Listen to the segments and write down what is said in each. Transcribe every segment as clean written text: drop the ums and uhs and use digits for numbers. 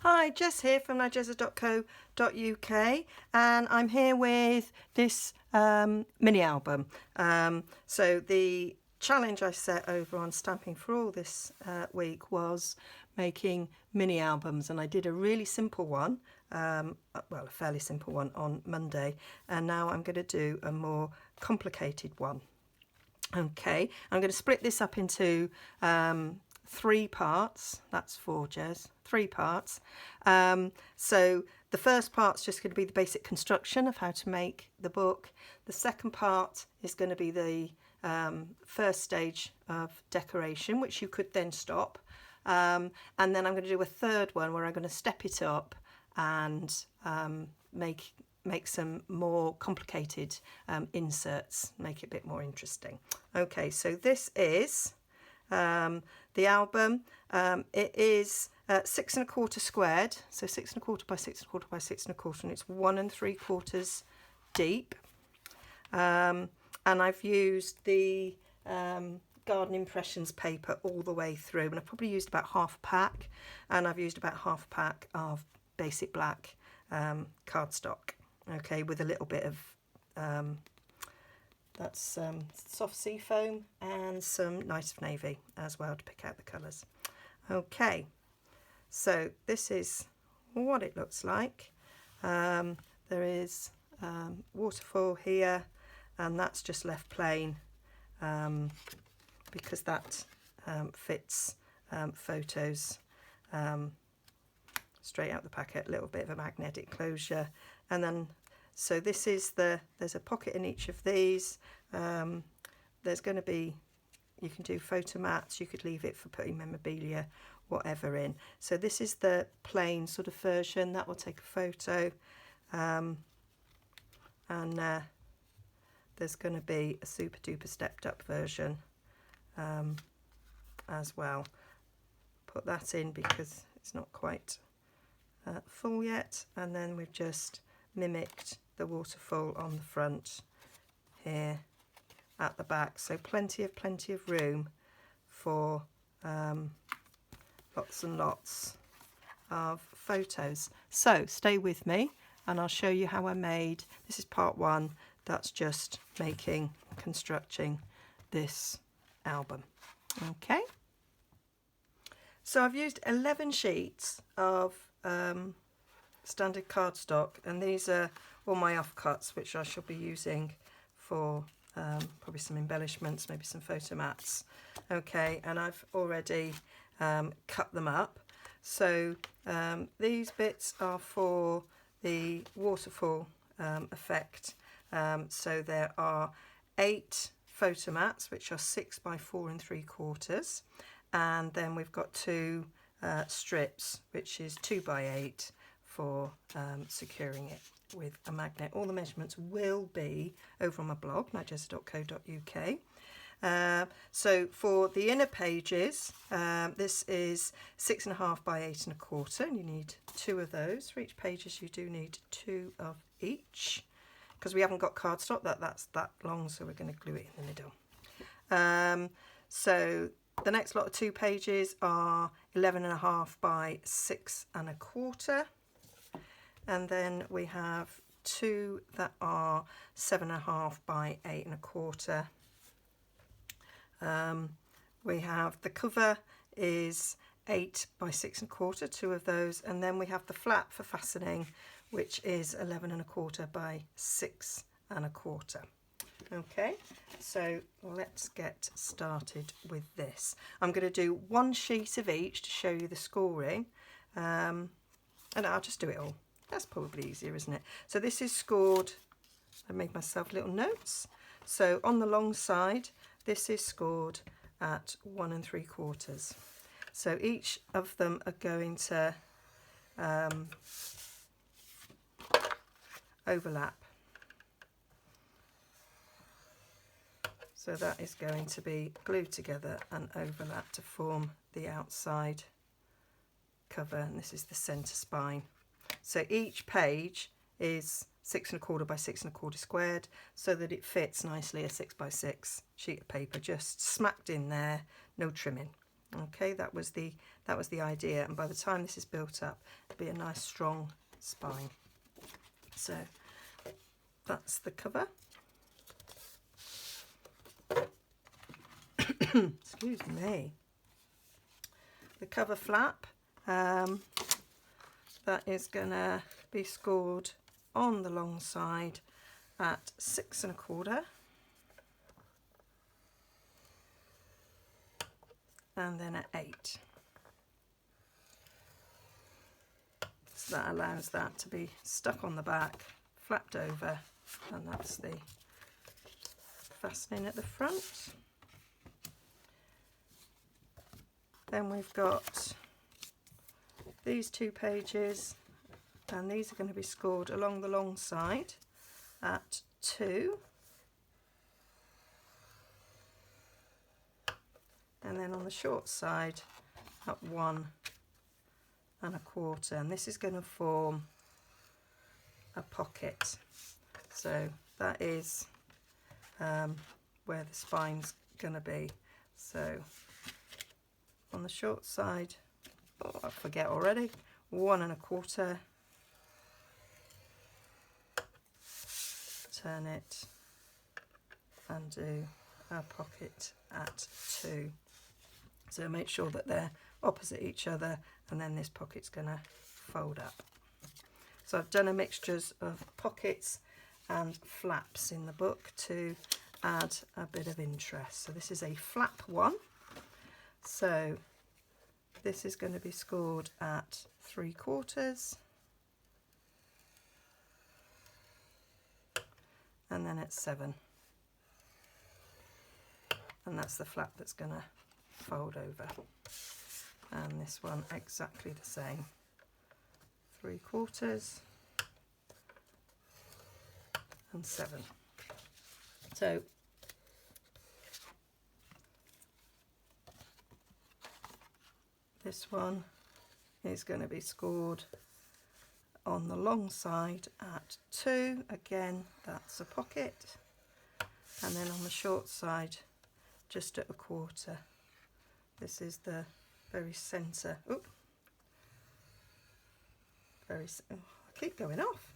Hi, Jess here from Nigezza.co.uk, and I'm here with this mini album. So the challenge I set over on Stampin' for All this week was making mini albums, and I did a really simple one, well, a fairly simple one on Monday, and now I'm going to do a more complicated one. Okay, I'm going to split this up into 3 parts. That's 4, Jez. 3 parts. So the first part's just going to be the basic construction of how to make the book. The second part is going to be the first stage of decoration, which you could then stop. And then I'm going to do a third one where I'm going to step it up and make some more complicated inserts, make it a bit more interesting. Okay, so this is the album. It is 6 1/4 squared, so 6 1/4 by 6 1/4 by 6 1/4, and it's 1 3/4 deep. And I've used the Garden Impressions paper all the way through, and I've probably used about half a pack, and I've used about half a pack of basic black cardstock. Okay, with a little bit of that's soft sea foam and some nice navy as well to pick out the colours. Okay, so this is what it looks like. There is waterfall here, and that's just left plain because that fits photos straight out the packet. A little bit of a magnetic closure, and then so this is there's a pocket in each of these. There's going to be, you can do photo mats, you could leave it for putting memorabilia, whatever in. So this is the plain sort of version that will take a photo, and there's going to be a super duper stepped up version as well. Put that in because it's not quite full yet, and then we've just mimicked the waterfall on the front here at the back, so plenty of room for lots and lots of photos. So stay with me and I'll show you how I made, this is part 1, that's just constructing this album. Okay, so I've used 11 sheets of standard cardstock, and these are all my offcuts, which I shall be using for probably some embellishments, maybe some photo mats. Okay, and I've already cut them up. So these bits are for the waterfall effect. So there are 8 photo mats, which are 6 by 4 3/4, and then we've got 2 strips, which is 2 by 8 for securing it with a magnet. All the measurements will be over on my blog, nigezza.co.uk. So for the inner pages, this is 6 1/2 by 8 1/4, and you need 2 of those. For each pages you do need 2 of each, because we haven't got cardstock that's that long, so we're going to glue it in the middle. So the next lot of 2 pages are 11 1/2 by 6 1/4. And then we have 2 that are 7 1/2 by 8 1/4. We have the cover is 8 by 6 1/4, 2 of those, and then we have the flap for fastening, which is 11 1/4 by 6 1/4. Okay, so let's get started with this. I'm going to do 1 sheet of each to show you the scoring, and I'll just do it all. That's probably easier, isn't it? So this is scored, I made myself little notes. So on the long side, this is scored at 1 3/4. So each of them are going to overlap. So that is going to be glued together and overlap to form the outside cover, and this is the centre spine. So each page is 6 1/4 by 6 1/4 squared, so that it fits nicely a 6 by 6 sheet of paper, just smacked in there, no trimming. Okay, that was the idea, and by the time this is built up, it'll be a nice strong spine. So that's the cover. Excuse me. The cover flap, that is gonna be scored on the long side at 6 1/4, and then at 8. So that allows that to be stuck on the back, flapped over, and that's the fastening at the front. Then we've got these 2 pages, and these are going to be scored along the long side at 2, and then on the short side at 1 1/4, and this is going to form a pocket. So that is where the spine's going to be. So on the short side, oh, I forget already, 1 1/4, turn it and do a pocket at 2. So make sure that they're opposite each other, and then this pocket's going to fold up. So I've done a mixture of pockets and flaps in the book to add a bit of interest. So this is a flap one. So this is going to be scored at 3/4, and then at 7. And that's the flap that's going to fold over. And this one exactly the same. 3/4 and 7. So this one is going to be scored on the long side at 2. Again, that's a pocket. And then on the short side, just at 1/4. This is the very centre. Oh, I keep going off.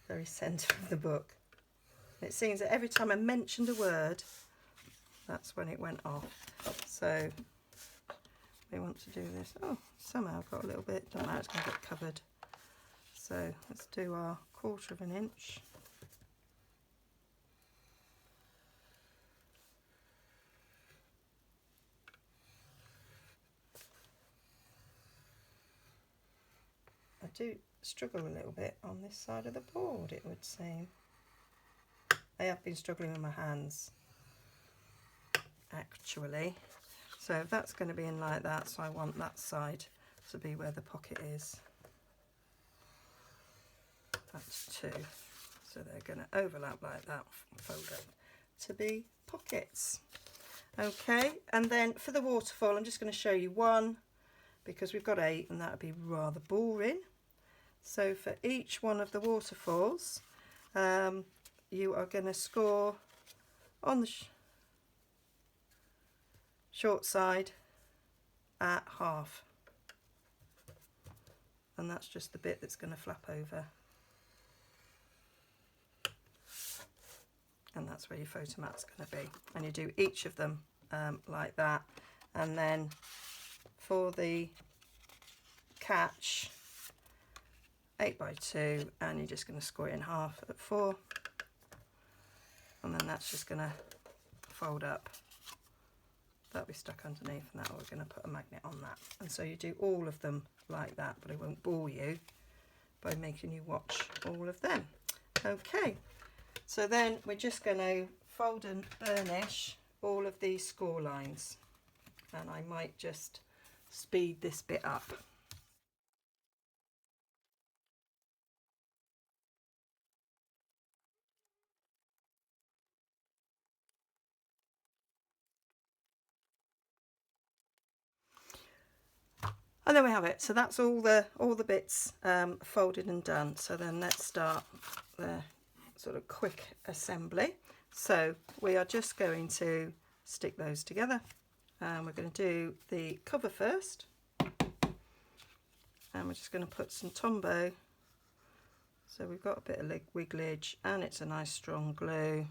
Very centre of the book. It seems that every time I mentioned a word, that's when it went off. So we want to do this. Oh, somehow I've got a little bit. Don't matter, it's going to get covered. So let's do our 1/4 inch. I do struggle a little bit on this side of the board, it would seem. I have been struggling with my hands, actually. So that's going to be in like that, so I want that side to be where the pocket is. That's 2. So they're going to overlap like that, fold up to be pockets. Okay, and then for the waterfall, I'm just going to show you one, because we've got 8 and that would be rather boring. So for each one of the waterfalls, you are going to score on the short side at 1/2, and that's just the bit that's going to flap over, and that's where your photo mat's going to be, and you do each of them like that. And then for the catch, 8 by 2, and you're just going to score it in 1/2 at 4, and then that's just going to fold up. That'll be stuck underneath, and that we're going to put a magnet on that. And so you do all of them like that, but I won't bore you by making you watch all of them. Okay, so then we're just going to fold and burnish all of these score lines, and I might just speed this bit up. And there we have it. So that's all the bits folded and done. So then let's start the sort of quick assembly. So we are just going to stick those together We're going to do the cover first, and we're just going to put some Tombow. So we've got a bit of wigglage and it's a nice strong glue.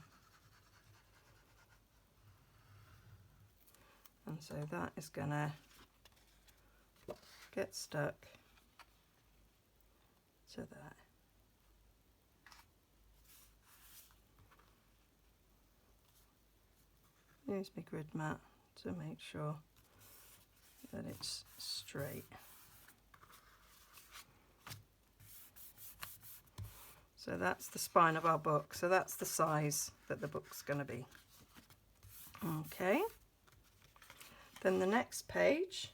And so that is going to get stuck to that. Use my grid mat to make sure that it's straight. So that's the spine of our book. So that's the size that the book's going to be. Okay. Then the next page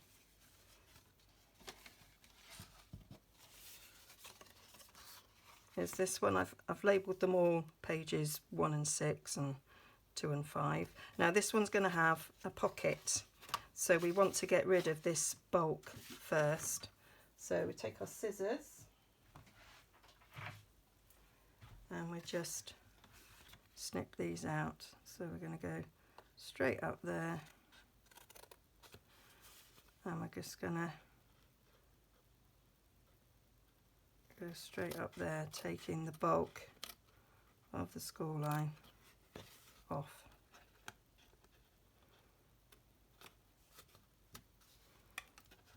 is this one. I've labelled them all pages 1 and 6 and 2 and 5. Now this one's going to have a pocket, so we want to get rid of this bulk first. So we take our scissors and we just snip these out. So we're going to go straight up there, and we're just going to go straight up there, taking the bulk of the score line off.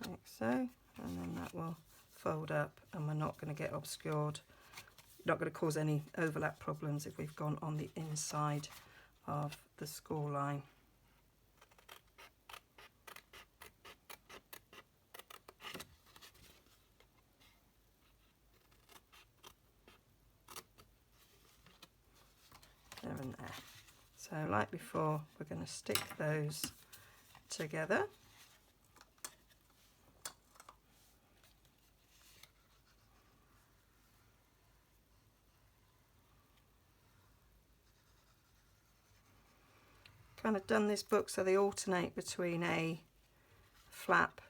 Like so, and then that will fold up and we're not going to get obscured. Not going to cause any overlap problems if we've gone on the inside of the score line. There and there. So like before, we're going to stick those together. Kind of done this book so they alternate between a flap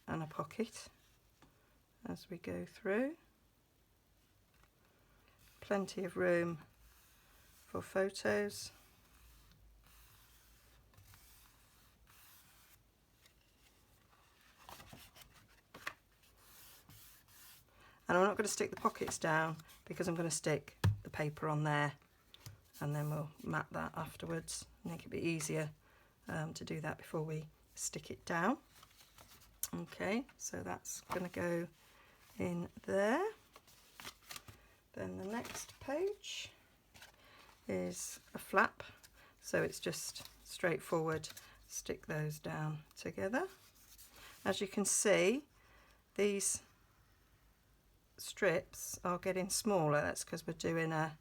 and a pocket as we go through. Plenty of room for photos. And I'm not going to stick the pockets down because I'm going to stick the paper on there, and then we'll mat that afterwards. Make it a bit easier to do that before we stick it down. Okay, so that's going to go in there. Then the next page is a flap, so it's just straightforward. Stick those down together. As you can see, these strips are getting smaller. That's because we're doing a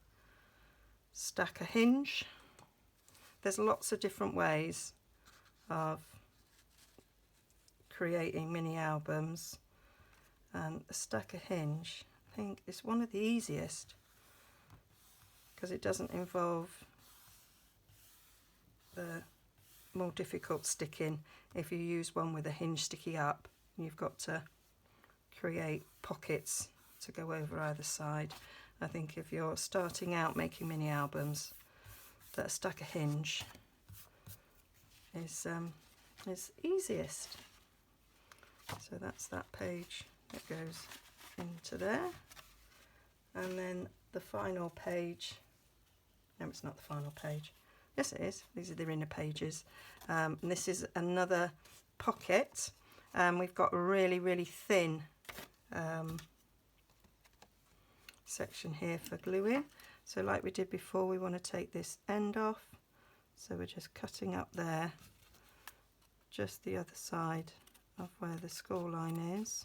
stacker hinge. There's lots of different ways of creating mini albums, and a stacker hinge, I think, is one of the easiest because it doesn't involve the more difficult sticking. If you use one with a hinge sticking up, you've got to create pockets to go over either side. I think if you're starting out making mini albums, that stacker hinge is easiest. So that's that page that goes into there. And then the final page, no, it's not the final page. Yes, it is. These are the inner pages. And this is another pocket. We've got a really, really thin section here for gluing. So like we did before, we want to take this end off. So we're just cutting up there, just the other side of where the score line is,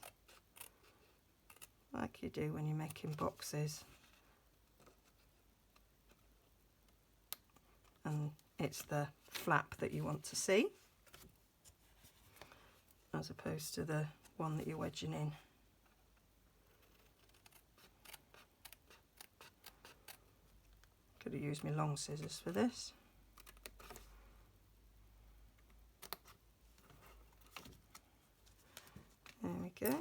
like you do when you're making boxes. And it's the flap that you want to see, as opposed to the one that you're wedging in. Could have used my long scissors for this. There we go.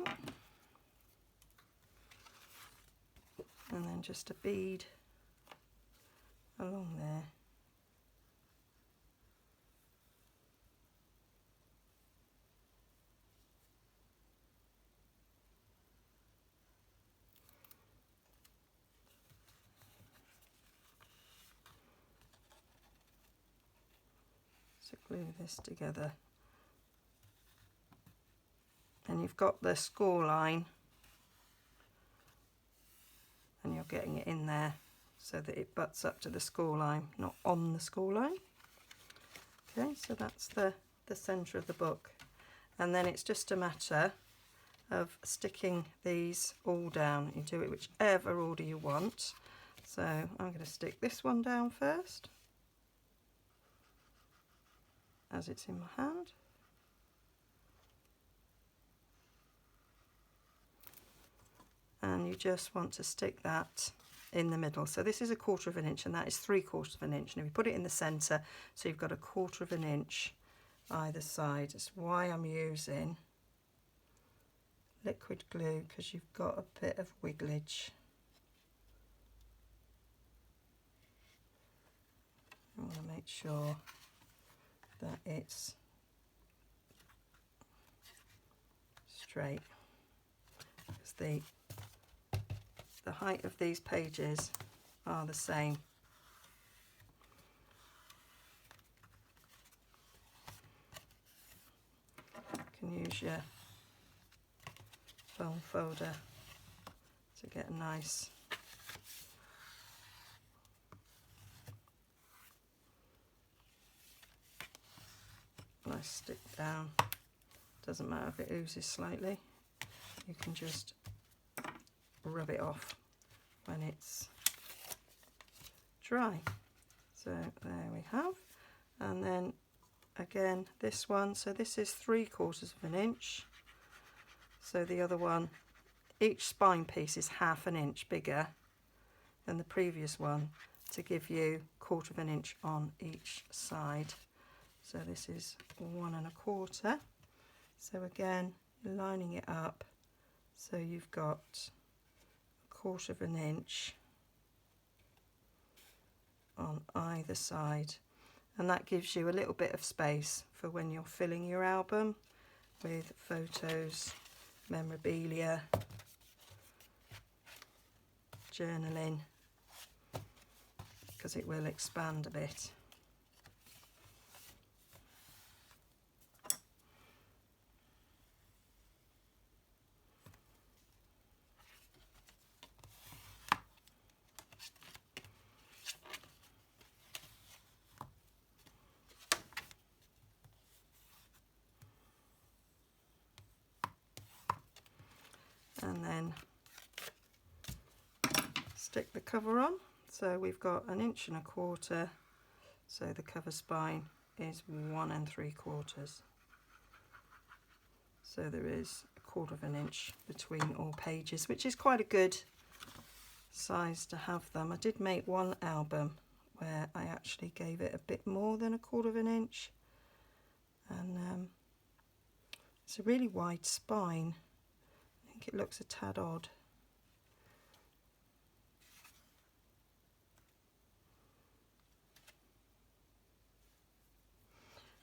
And then just a bead along there. So glue this together. And you've got the score line, and you're getting it in there so that it butts up to the score line, not on the score line. Okay, so that's the centre of the book. And then it's just a matter of sticking these all down. You do it whichever order you want. So I'm going to stick this one down first, as it's in my hand. And you just want to stick that in the middle. So this is 1/4 of an inch, and that is 3/4 of an inch. And if you put it in the centre, so you've got 1/4 of an inch either side. That's why I'm using liquid glue, because you've got a bit of wigglage. I want to make sure that it's straight, because the height of these pages are the same. You can use your foam folder to get a nice stick down. Doesn't matter if it oozes slightly, you can just rub it off when it's dry. So there we have. And then again this one, so this is 3/4 of an inch, so the other one, each spine piece is 1/2 an inch bigger than the previous one, to give you 1/4 of an inch on each side. So this is 1 1/4. So again, you're lining it up so you've got 1/4 of an inch on either side, and that gives you a little bit of space for when you're filling your album with photos, memorabilia, journaling, because it will expand a bit. And then stick the cover on. So we've got 1 1/4 inch, so the cover spine is 1 3/4. So there is 1/4 of an inch between all pages, which is quite a good size to have them. I did make one album where I actually gave it a bit more than 1/4 of an inch, and it's a really wide spine. I think it looks a tad odd.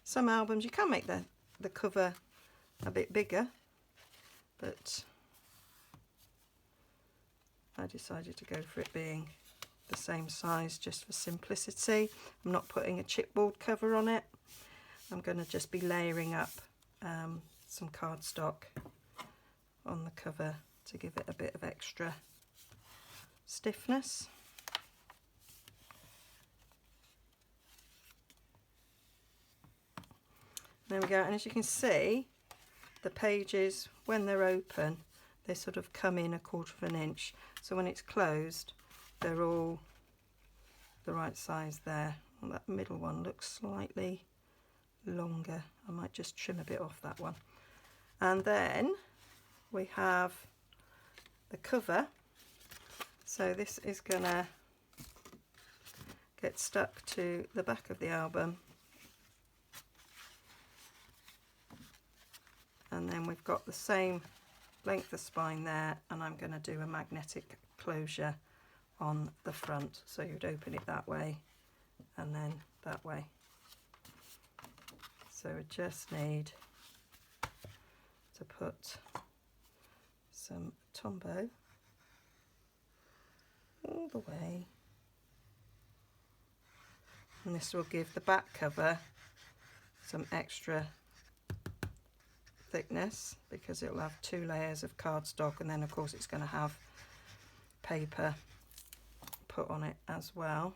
Some albums you can make the cover a bit bigger, but I decided to go for it being the same size just for simplicity. I'm not putting a chipboard cover on it. I'm going to just be layering up some cardstock on the cover to give it a bit of extra stiffness. There we go, and as you can see, the pages, when they're open, they sort of come in 1/4 of an inch. So when it's closed, they're all the right size there. Well, that middle one looks slightly longer. I might just trim a bit off that one. And then we have the cover. So this is gonna get stuck to the back of the album. And then we've got the same length of spine there, and I'm going to do a magnetic closure on the front. So you'd open it that way and then that way. So we just need to put some Tombow all the way, and this will give the back cover some extra thickness because it'll have 2 layers of cardstock, and then of course it's going to have paper put on it as well.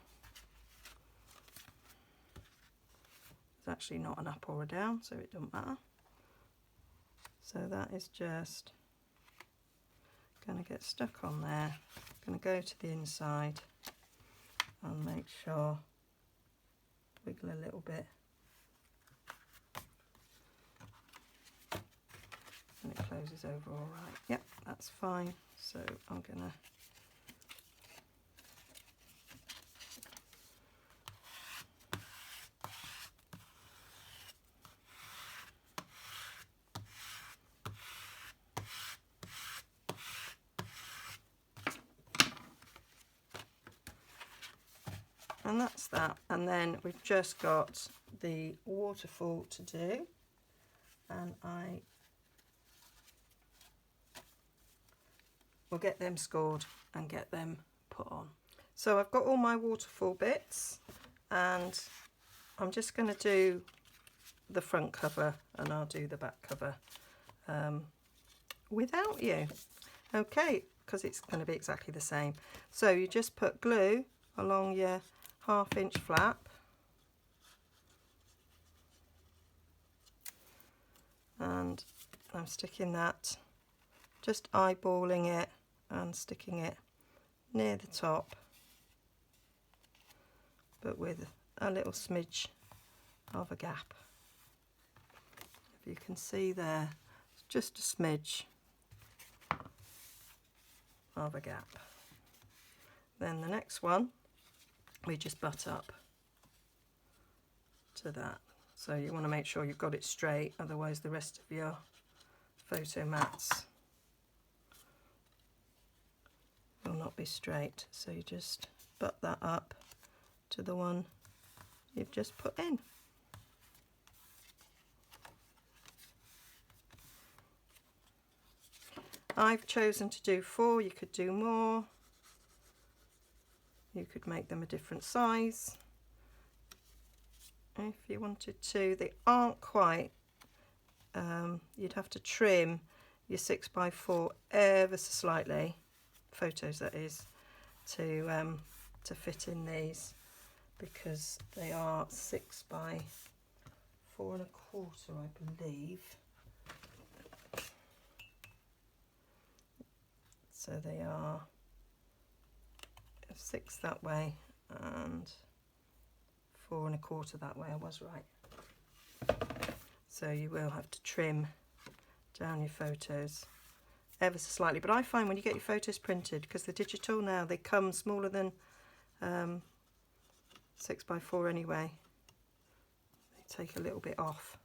It's actually not an up or a down, so it doesn't matter. So that is just going to get stuck on there. Going to go to the inside and make sure, wiggle a little bit, and it closes over all right. Yep, that's fine. So I'm going to and that's that. And then we've just got the waterfall to do, and I will get them scored and get them put on. So I've got all my waterfall bits, and I'm just going to do the front cover and I'll do the back cover without you. Okay, because it's going to be exactly the same. So you just put glue along your 1/2 inch flap, and I'm sticking that, just eyeballing it and sticking it near the top, but with a little smidge of a gap. If you can see there, just a smidge of a gap. Then the next one, we just butt up to that. So you want to make sure you've got it straight, otherwise the rest of your photo mats will not be straight. So you just butt that up to the one you've just put in. I've chosen to do 4, you could do more. You could make them a different size if you wanted to. They aren't quite, you'd have to trim your 6x4 ever so slightly, photos that is, to fit in these, because they are 6x4 1/4, I believe. So they are 6 that way and 4 1/4 that way. I was right. So you will have to trim down your photos ever so slightly. But I find when you get your photos printed, because the digital now, they come smaller than 6x4 anyway, they take a little bit off.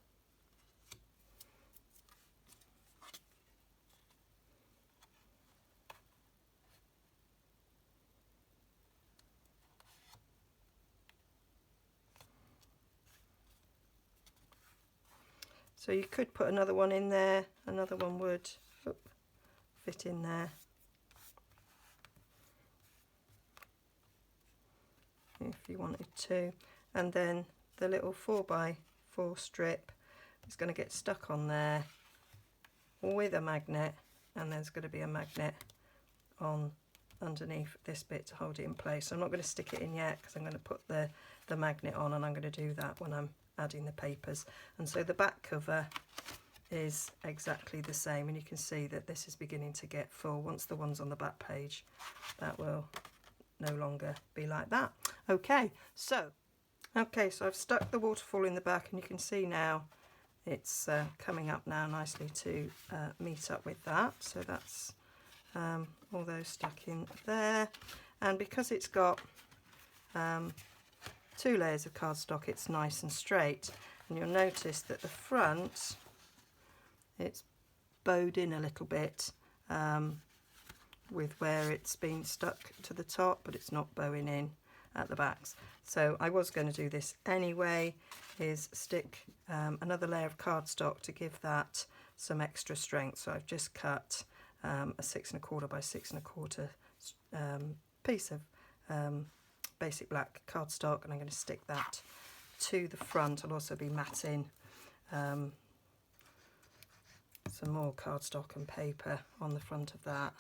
So you could put another one in there, another one would fit in there if you wanted to. And then the little 4x4 strip is going to get stuck on there with a magnet, and there's going to be a magnet on underneath this bit to hold it in place. So I'm not going to stick it in yet because I'm going to put the magnet on, and I'm going to do that when I'm adding the papers. And so the back cover is exactly the same, and you can see that this is beginning to get full. Once the one's on the back page, that will no longer be like that. Okay, so I've stuck the waterfall in the back, and you can see now it's coming up now nicely to meet up with that. So that's all those stuck in there, and because it's got 2 layers of cardstock, it's nice and straight. And you'll notice that the front, it's bowed in a little bit with where it's been stuck to the top, but it's not bowing in at the backs. So I was going to do this anyway, is stick another layer of cardstock to give that some extra strength. So I've just cut a 6 1/4 by 6 1/4 piece of basic black cardstock, and I'm going to stick that to the front. I'll also be matting some more cardstock and paper on the front of that.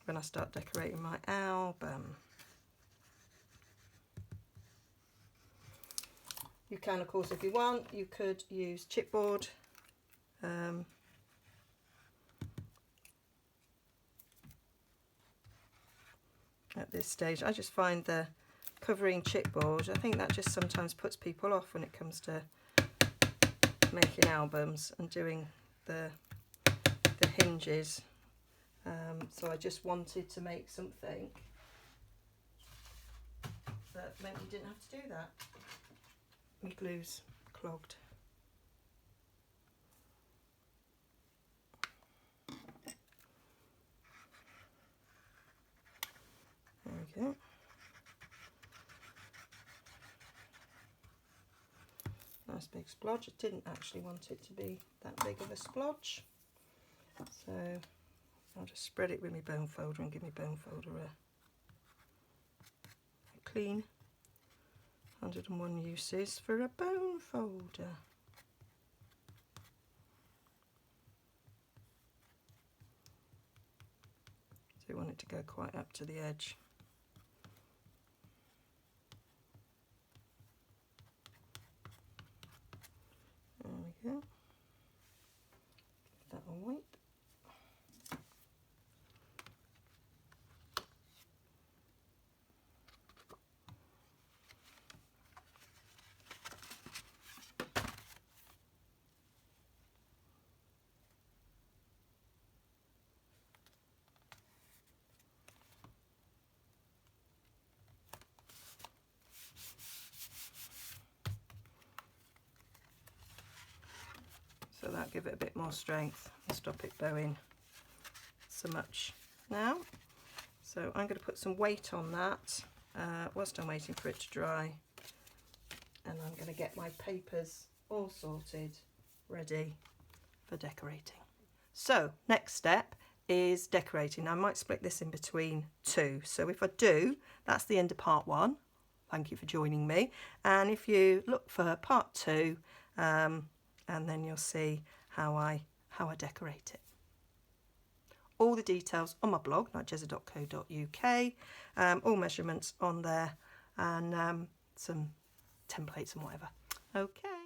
When I start decorating my album. You can, of course, if you want, you could use chipboard. At this stage, I just find the covering chipboard, I think that just sometimes puts people off when it comes to making albums and doing the hinges. So I just wanted to make something that meant you didn't have to do that. My glue's clogged. There we go. Nice big splodge. I didn't actually want it to be that big of a splodge, so I'll just spread it with my bone folder and give my bone folder a clean. 101 uses for a bone folder. So you want it to go quite up to the edge. There we go. Give that a wipe. So that'll give it a bit more strength and stop it bowing so much now. So I'm going to put some weight on that whilst I'm waiting for it to dry, and I'm going to get my papers all sorted, ready for decorating. So next step is decorating. I might split this in between two. So if I do, that's the end of part one. Thank you for joining me. And if you look for part two, and then you'll see how I decorate it. All the details on my blog, nigezza.co.uk, all measurements on there, and some templates and whatever. Okay.